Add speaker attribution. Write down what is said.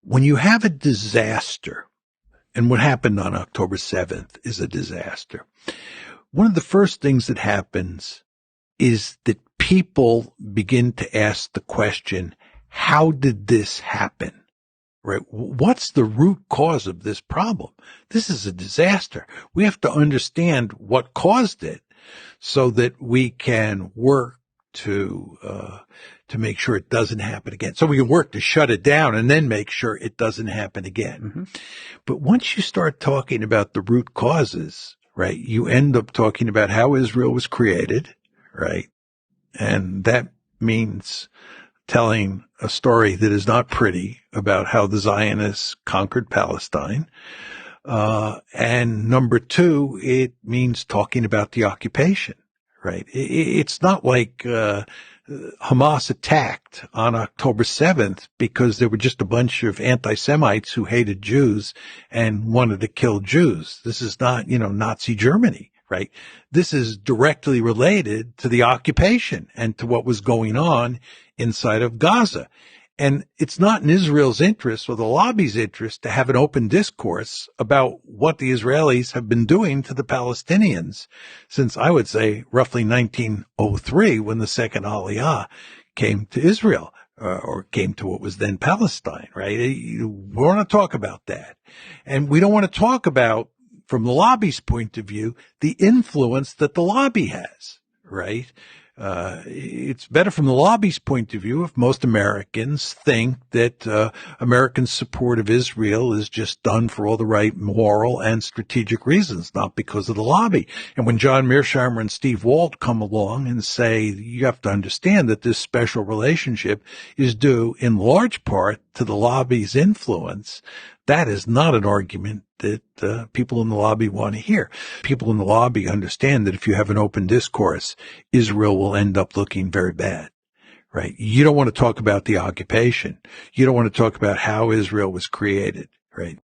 Speaker 1: when you have a disaster, and what happened on October 7th is a disaster, one of the first things that happens is that people begin to ask the question, how did this happen? Right? What's the root cause of this problem? This is a disaster. We have to understand what caused it so that we can work to make sure it doesn't happen again. So we can work to shut it down and then make sure it doesn't happen again.
Speaker 2: Mm-hmm.
Speaker 1: But once you start talking about the root causes, right, you end up talking about how Israel was created, right? And that means telling a story that is not pretty about how the Zionists conquered Palestine. And number two, it means talking about the occupation, right? It's not like Hamas attacked on October 7th because there were just a bunch of anti-Semites who hated Jews and wanted to kill Jews. This is not, Nazi Germany, right? This is directly related to the occupation and to what was going on inside of Gaza. And it's not in Israel's interest or the lobby's interest to have an open discourse about what the Israelis have been doing to the Palestinians since, I would say, roughly 1903, when the second Aliyah came to Israel, or came to what was then Palestine, right? We want to talk about that. And we don't want to talk about, from the lobby's point of view, the influence that the lobby has, right? It's better from the lobby's point of view if most Americans think that American support of Israel is just done for all the right moral and strategic reasons, not because of the lobby. And when John Mearsheimer and Steve Walt come along and say, you have to understand that this special relationship is due in large part to the lobby's influence, that is not an argument that people in the lobby want to hear. People in the lobby understand that if you have an open discourse, Israel will end up looking very bad, right? You don't want to talk about the occupation. You don't want to talk about how Israel was created, right?